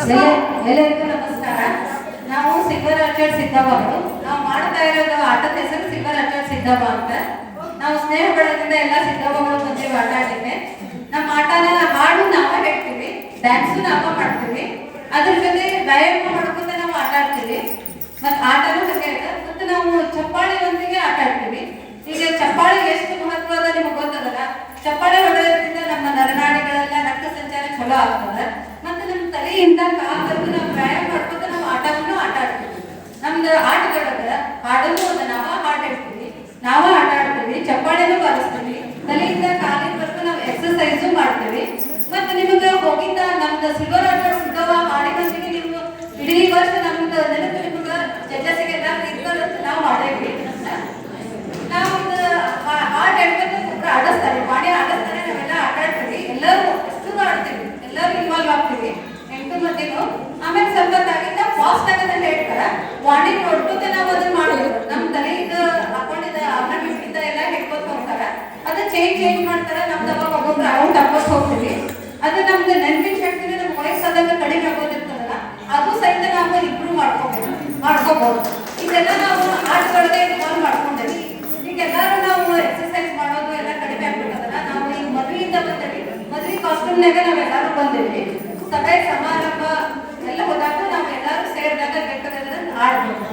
ಎಲ್ಲರಿಗೂ ನಮಸ್ಕಾರ. ನಾವು ಸಿಲ್ವರ್ ಆರ್ಚರ್ಡ್ ಸಿದ್ದವ್ವ ಅವರು. ನಾವು ಮಾಡ್ತಾ ಇರೋದು ಆಟದ ಹೆಸರು ಸಿಲ್ವರ್ ಆರ್ಚರ್ಡ್ ಸಿದ್ದವ್ವ ಅಂತ. ನಾವು ಸ್ನೇಹ ಬಳಗದಿಂದ ಎಲ್ಲ ಸಿದ್ದವ್ವಗಳು ಬಂದಿವಿ ಆಟ ಆಡಲಿಕ್ಕೆ. ನಮ್ಮ ಆಟನ ಹಾಡು ನಾವೇ ಹೇಳ್ತೀವಿ, ಡ್ಯಾನ್ಸು ನಾವೇ ಮಾಡ್ತೀವಿ, ಅದ್ರ ಜೊತೆ ವ್ಯಾಯಾಮ ಮಾಡ್ಕೊಂತ ನಾವು ಆಟ ಆಡ್ತೀವಿ. ಮತ್ತು ಆಟನೂ ಹಾಗೆ ಇದೆ. ಮತ್ತು ನಾವು ಚಪ್ಪಾಳಿಯೊಂದಿಗೆ ಆಟ ಆಡ್ತೀವಿ. ಈಗ ಚಪ್ಪಾಳಿ ಎಷ್ಟು ಮಹತ್ವದ ನಿಮಗೆ ಗೊತ್ತದಲ್ಲ. ಚಪ್ಪಾಳೆ ಹೊಡೆಯೋದ್ರಿಂದ ನಮ್ಮ ನರನಾಡಿಗಳೆಲ್ಲ ರಕ್ತ ಸಂಚಾರ ಚಲೋ ಆಗ್ತದೆ. ಮತ್ತು ನಮ್ಮ ತಲೆಯಿಂದ ಕಾಲವರೆಗೂ ನಾವು ವ್ಯಾಯಾಮ ಮಾಡ್ಕೊತ ನಾವು ಆಟವನ್ನು ಆಟ ಆಡ್ತೀವಿ. ನಮ್ದು ಆಟದೊಳಗೆ ಹಾಡನ್ನು ನಾವ ಹಾಡು ಹೇಳ್ತೀವಿ, ನಾವ ಆಟ ಆಡ್ತೀವಿ, ಚಪ್ಪಾಳೆನೂ ಬಾರಿಸ್ತೀವಿ, ತಲೆಯಿಂದ ಕಾಲಿನವರೆಗೂ ನಾವು ಎಕ್ಸರ್ಸೈಸು ಮಾಡ್ತೀವಿ. ಮತ್ತು ನಿಮಗೆ ಹೋಗಿದ್ದ ನಮ್ದು ಸಿಲ್ವರ್ ಆರ್ಚರ್ಡ್ ಸಿದ್ದವ್ವ ಹಾಡಿನೊಂದಿಗೆ ನೀವು ಇಡೀ ವರ್ಷ ನಮ್ದು ನೆನಪು ನಿಮ್ಗೆ ಜಡ್ಜಸ್ಸಿಗೆಲ್ಲ ಇರ್ತದಂತ ನಾವು ಮಾಡೇವಿ. ನಾವು ಹಾಡು ಹೇಳ್ಬೇಕು, ಒಬ್ರು ಆಡಿಸ್ತಾರೆ, ಮಾಡಿ ಆಡಿಸ್ತಾರೆ, ನಾವೆಲ್ಲ ಆಟ ಆಡ್ತೀವಿ. ಎಲ್ಲರೂ ಎಷ್ಟು ಆಡ್ತೀವಿ, ಎಲ್ಲರೂ ಇನ್ವಾಲ್ವ್ ಆಗ್ತೀವಿ 8 ಮಂದಿನೂ. ಆಮೇಲೆ ಸ್ವಲ್ಪ ತಾಗಿಂದ ಫಾಸ್ಟ್ ಆಗೋದಂತ ಹೇಳ್ತಾರೆ, ವಾಣಿ ನೋಡ್ಕೊತ ನಾವು ಅದನ್ನ ಮಾಡಬೇಕು. ನಮ್ಮ ತಲೆಯಿಂದ ಹಾಕೊಂಡಿದ್ದ ಆರ್ನಮೆಂಟ್ ಎಲ್ಲ ಹಿಡ್ಕೊತ ಹೋಗ್ತಾರೆ. ಅದು ಚೇಂಜ್ ಮಾಡ್ತಾರೆ. ನಮ್ದು ಅವಾಗ ಒಬ್ಬೊಬ್ರು ಔಟ್ ಹಾಕೋತ ಹೋಗ್ತೀವಿ. ಅದು ನಮ್ದು ನೆನಪಿನ ಶಕ್ತಿನ ನಮ್ಗೆ ವಯಸ್ಸಾದಾಗ ಕಡಿಮೆ ಆಗೋದಿರ್ತದಲ್ಲ, ಅದು ಸಹಿತ ನಾವು ಇಂಪ್ರೂವ್ ಮಾಡ್ಕೋಬಹುದು. ಇದೆಲ್ಲ ನಾವು ಆಟದೊಳಗೆ ಇನ್ವಾಲ್ವ್ ಮಾಡ್ಕೊಂಡೇವಿ. ಈಗೆಲ್ಲರೂ ನಾವು ಎಕ್ಸರ್ಸೈಸ್ ಮಾಡೋದು ಎಲ್ಲ ಕಡಿಮೆ ಆಗ್ಬಿಟ್ಟದಲ್ಲ. ನಾವು ಈಗ ಮದುವೆಯಿಂದ ಬಂದೇವಿ, ಮದುವೆ ಕಾಸ್ಟ್ಯೂಮ್ನಾಗ ನಾವೆಲ್ಲರೂ ಬಂದೇವಿ. ಸಭೆ ಸಮಾರಂಭ ಎಲ್ಲ ಹೋದಾಗ ನಾವು ಎಲ್ಲರೂ ಸೇರಿದಾಗ ಬೇಕಾದ್ರೆ ಆಡ್ಬೋದು.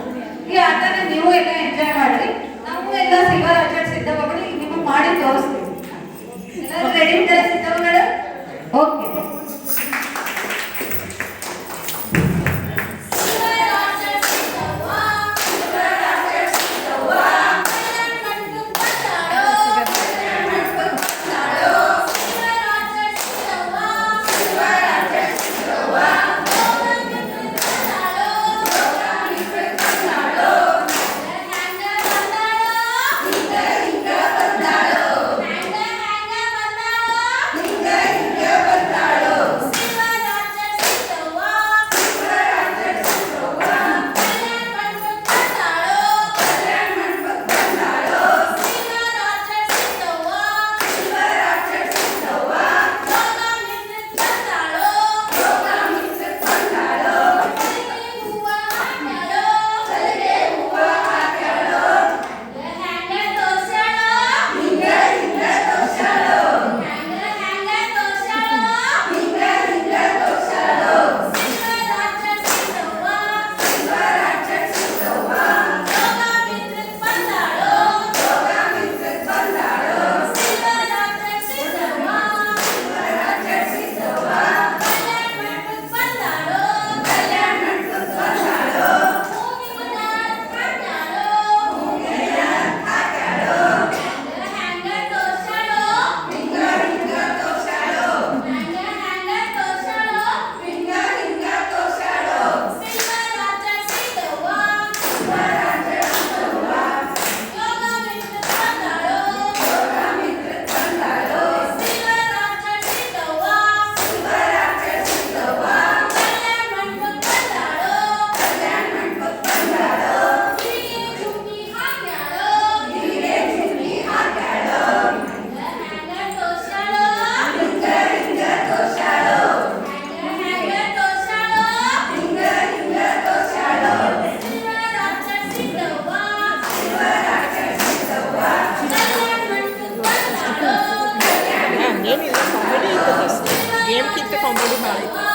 ಈ ಆಟನ ನೀವು ಎಲ್ಲ ಎಂಜಾಯ್ ಮಾಡಿ. ನಾವು ಎಲ್ಲ ಸಿಲ್ವರ್ ಆರ್ಚರ್ಡ್ ಸಿದ್ದವ್ವಗಳು ಈಗ ನಿಮಗೆ ಮಾಡಿ ತೋರಿಸ್ತೀವಿ. ಎಲ್ಲರೂ ರೆಡಿ ಇದ್ದಾರೆ ಸಿದ್ದವ್ವಗಳು? ಓಕೆ. ಏನಿಲ್ಲ ಕಾಮಿಡಿ ಇತ್ತು, ಗೇಮ್ ಕಿಂತ ಕಾಮಿಡಿ ಮಾಡಿತ್ತು.